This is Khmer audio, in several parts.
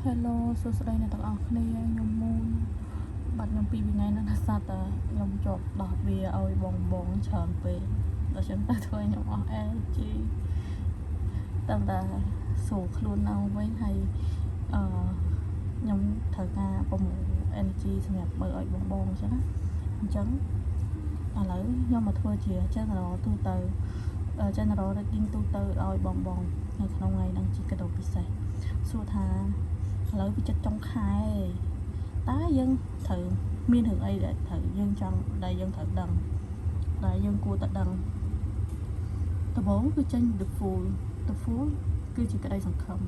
Hello សួស្តីអ្នកទាំងអស់គ្នាខ្ញុំមូនបាត់ខ្ញុំពីថ្ងៃហ្នឹងថាសាតែខ្ញុំជាប់ដោះវាឲ្យបងច្រើនពេកដល់ខ្ញុំទៅធ្វើខ្ញុំអស់ energy តាំងតែសួរខ្លួននៅវិញហើយខ្ញុំត្រូវការប្រមូល energy សម្រាប់មើលឲ្យបងអញ្ចឹងណាអញ្ចឹងឥឡូវខ្ញុំមកធ្វើជា general ទូទៅ general rating ទូទៅឲ្យបងនៅក្នុងថ្ងៃហ្នឹងជាកដោពិសេសសួរថាឥឡូវវាចិត្តចុងខែតើយើងត្រូវមានរឿងអីដែលត្រូវយើងចង់ដែលយើងត្រូវដឹងដែលយើងគួរតែដឹងដំបូងគឺចេញ the full គឺជាក្តីសង្ឃឹម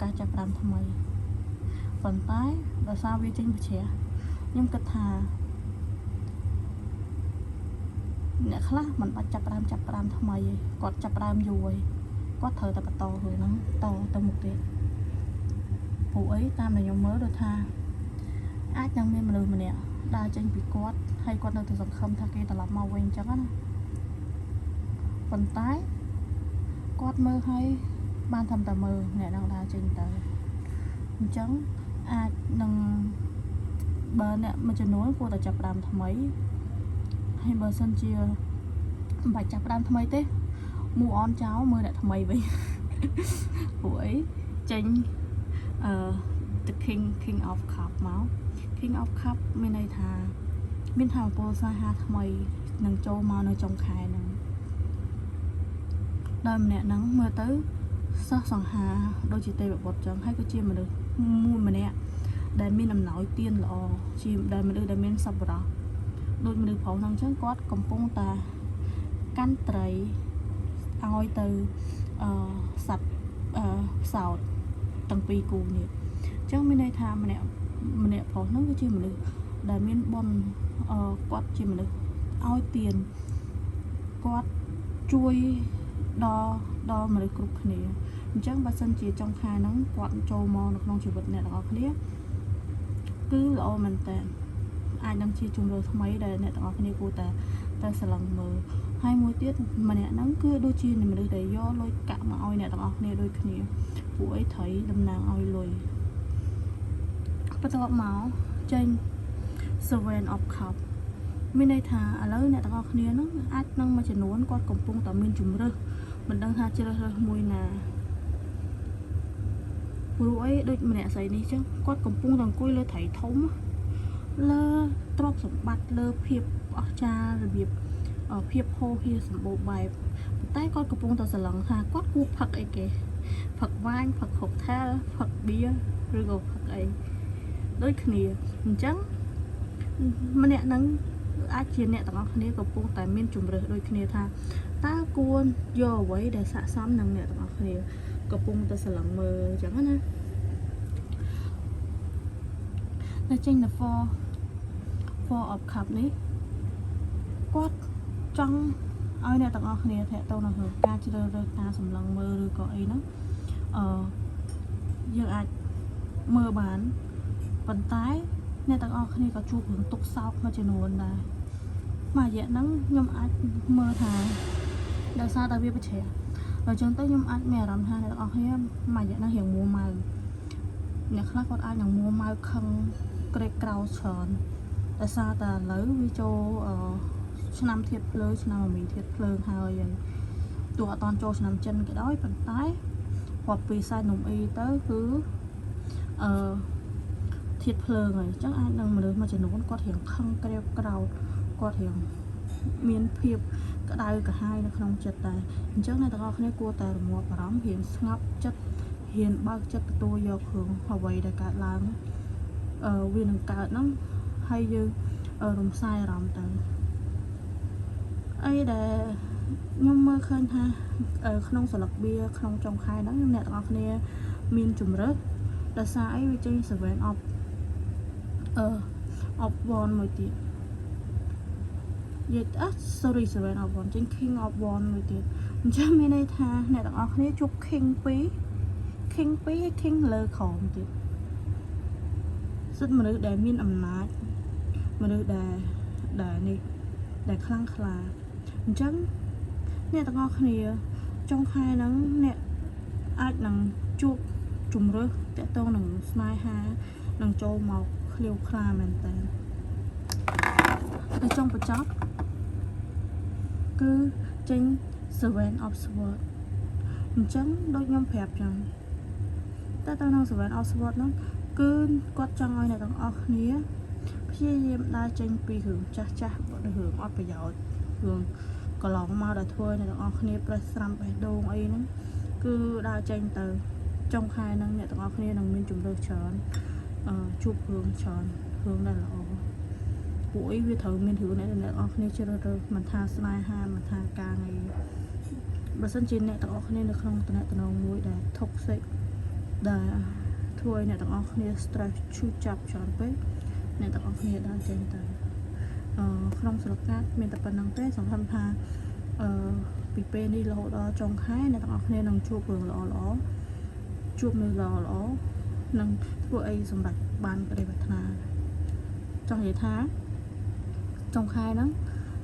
ការចាប់ផ្ដើមថ្មីប៉ុន្តែដោយសារវាចេញវិជ្ជាខ្ញុំគិតថាអ្នកខ្លះមិនបាច់ចាប់ផ្ដើមថ្មីទេគាត់ចាប់ផ្ដើមយូរហើយគាត់ត្រូវតែបន្តរឿងហ្នឹងតទៅមុខទៀតព្រោះអីតាមដែលខ្ញុំមើលដូចថាអាចនឹងមានមនុស្សម្នាក់ដើរចេញពីគាត់ហើយគាត់នៅតែសង្ឃឹមថាគេត្រឡប់មកវិញអញ្ចឹងណាប៉ុន្តែគាត់មើលហើយបានធ្វើតែមើលអ្នកនឹងដើរចេញទៅអញ្ចឹងអាចនឹងបើអ្នកមួយចំនួនគួរតែចាប់ផ្ដើមថ្មីហើយបើសិនជាមិនបាច់ចាប់ផ្ដើមថ្មីទេ move on ចោលមើលអ្នកថ្មីវិញព្រោះអីចេញthe king of cup មក king of cup មានន័យថាមានថាពលសាហាថ្មីនឹងចូលមកនៅចុងខែហ្នឹងដោយម្នាក់ហ្នឹងមើលទៅសិស្សសង្ហាដូចជាទេវបុត្រចឹងហើយក៏ជាមនុស្សមួយម្នាក់ដែលមានអំណោយទានល្អជាដែលមនុស្សដែលមានសប្បុរសដូចមនុស្សប្រុសហ្នឹងចឹងគាត់កំពុងតែកាន់ត្រីឲ្យទៅសត្វផ្សោតទាំងពីរគូនេះអញ្ចឹងមានន័យថាម្នាក់ប្រុសហ្នឹងគឺជាមនុស្សដែលមានបុណ្យគាត់ជាមនុស្សឲ្យទានគាត់ជួយដល់មនុស្សគ្រប់គ្នាអញ្ចឹងបើសិនជាចុងខែហ្នឹងគាត់ចូលមកនៅក្នុងជីវិតអ្នកទាំងអស់គ្នាគឺល្អមែនតើអាចនឹងជាជំរឿថ្មីដែលអ្នកទាំងអស់គ្នាគួរតែស្រឡឹងមើលហើយមួយទៀតម្នាក់ហ្នឹងគឺដូចជាមនុស្សដែលយកលុយកាក់មកឲ្យអ្នកទាំងអស់គ្នាដូចគ្នាពួកអីត្រីតំណាងឲ្យលុយបន្ទាប់មកចេញ Seven of Cup មានន័យថាឥឡូវអ្នកទាំងអស់គ្នាហ្នឹងអាចនឹងមួយចំនួនគាត់កំពុងតែមានជំរើសមិនដឹងថាជ្រើសរើសមួយណាព្រោះអីដូចម្នាក់ស្រីនេះចឹងគាត់កំពុងតែអង្គុយលើត្រីធំលើទ្រព្យសម្បត្តិលើភាពអស្ចារ្យរបៀបភាពហូរហៀសម្បូរបែបតែគាត់កំពុងតែស្រឡឹងថាគាត់គួរផឹកអីគេផឹកវ៉ាញផឹក cocktail ផឹក beer ឬក៏ផឹកអីដូចគ្នាអញ្ចឹងម្នាក់ហ្នឹងអាចជាអ្នកទាំងអស់គ្នាកំពុងតែមានជំរើសដូចគ្នាថាតើគួរយកអ្វីដែលស័ក្តិសមនឹងអ្នកទាំងអស់គ្នាកំពុងតែស្រឡឹងមើលអញ្ចឹងណាតែចេញទៅ four of cup នេះគាត់ចង់ឲ្យអ្នកទាំងអស់គ្នាធាក់ទៅនឹងការជ្រើសរើសការសម្លឹងមើលឬក៏អីហ្នឹងយើងអាចមើលបានប៉ុន្តែអ្នកទាំងអស់គ្នាក៏ជួបរឿងទុក្ខសោកមួយចំនួនដែរមួយរយៈហ្នឹងខ្ញុំអាចមើលថាដោយសារតែវាប្រឈែដល់ចឹងទៅខ្ញុំអាចមានអារម្មណ៍ថាអ្នកទាំងអស់គ្នាមួយរយៈហ្នឹងរៀងមួម៉ៅអ្នកខ្លះគាត់អាចនឹងមួម៉ៅខឹងក្រេកក្រោលច្រើនដោយសារតែឥឡូវវាចូលឆ្នាំធាតុភ្លើងឆ្នាំមីធាតុភ្លើងហើយទោះអត់តន់ចូលឆ្នាំចិនក៏ដោយប៉ុន្តែគាត់ពីសាច់នំអ៊ីទៅគឺធាតុភ្លើងហើយអញ្ចឹងអាចនឹងមនុស្សមួយចំនួនគាត់រៀងខឹងក្រេបក្រោលគាត់រៀងមានភាពក្តៅក្រហាយនៅក្នុងចិត្តដែរអញ្ចឹងអ្នកទាំងអស់គ្នាគួរតែរងាប់អារម្មណ៍រៀងស្ងប់ចិត្តហ៊ានបើកចិត្តទទួលយករឿងអ្វីដែលកើតឡើងវានឹងកើតហ្នឹងហើយយើងរំសាយអារម្មណ៍ទៅអីដែលខ្ញុំមើលឃើញថាក្នុងស្លឹកបៀក្នុងចុងខែហ្នឹងអ្នកទាំងអស់គ្នាមានជំរើសដោយសារអីវាចេញ Seven of One មួយទៀតsorry Seven of One ចេញ King of One មួយទៀតអញ្ចឹងមានន័យថាអ្នកទាំងអស់គ្នាជួប King 2 King លើក្រោមទៀតសិទ្ធិមនុស្សដែលមានអំណាចមនុស្សដែលនេះដែលខ្លាំងក្លាអញ្ចឹងអ្នកទាំងអស់គ្នាចុងខែហ្នឹងអ្នកអាចនឹងជួប ជំរឿសតកតងនឹងស្នេហានឹងចូលមកឃ្លាវខ្លាមែនតើនៅចុងបញ្ចប់គឺចេញ Seven of Swords អញ្ចឹងដូចខ្ញុំប្រាប់ចឹងតើតើនៅ Seven of Swords ហ្នឹងគឺគាត់ចង់ឲ្យអ្នកទាំងអស់គ្នាព្យាយាមដើរចេញពីរឿងចាស់រឿងអត់ប្រយោជន៍រឿងកន្លងមកដែលធ្វើអ្នកទាំងអស់គ្នាប្រេះស្រាំបេះដូងអីហ្នឹងគឺដើរចេញទៅចុងខែហ្នឹងអ្នកទាំងអស់គ្នានឹងមានជំរឿសច្រើនជួបរឿងច្រើនរឿងដែលល្អពួកអីវាត្រូវមានរឿងអ្នកទាំងអស់គ្នាជ្រើសរើសមិនថាស្នេហាមិនថាការងារបើសិនជាអ្នកទាំងអស់គ្នានៅក្នុងតំណែងមួយដែល toxic ដែលធ្វើឲ្យអ្នកទាំងអស់គ្នា stress ឈឺចាប់ច្រើនពេកអ្នកទាំងអស់គ្នាដើរចេញទៅក្នុងស្រុកកាត់មានតែប៉ុណ្្នឹងទេសង្ឃឹមថាពីពេលនេះរហូតដល់ចុងខែអ្នកទាំងអស់គ្នានឹងជួបរឿងល្អជួបនៅល្អនឹងធ្វើអីសម្រាប់បានក្តីប្រាថ្នាចង់និយាយថាចុងខែហ្នឹង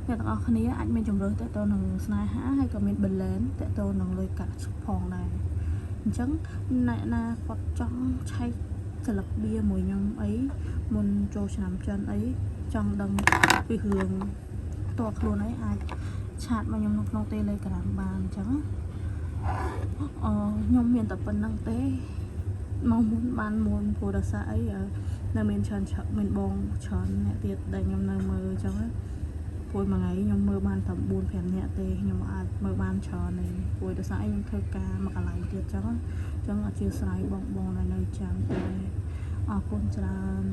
អ្នកទាំងអស់គ្នាអាចមានជំរឿសតទៅនឹងស្នេហាហើយក៏មាន balance តទៅនឹងលុយកាក់ផងដែរអញ្ចឹងអ្នកណាគាត់ចង់ឆែកសិលឹកបៀមួយខ្ញុំអីមុនចូលឆ្នាំចិនអីចង់ដឹងពីរឿងផ្ទាល់ខ្លួនអីអាចឆាតមកខ្ញុំក្នុង Telegram បានអញ្ចឹងខ្ញុំមានតែប៉ុណ្្នឹងទេមកមុនបានមុនព្រោះដោយសារអីនៅមានច្រើនមានបងច្រើនអ្នកទៀតដែលខ្ញុំនៅមើលអញ្ចឹងព្រោះមួយថ្ងៃខ្ញុំមើលបានតែ 4-5 នាក់ទេខ្ញុំអាចមើលបានច្រើនទេព្រោះដោយសារអីខ្ញុំធ្វើការមកកន្លែងទៀតអញ្ចឹងអធិស្ឋានបងដែលនៅចាំទេអរគុណច្រើន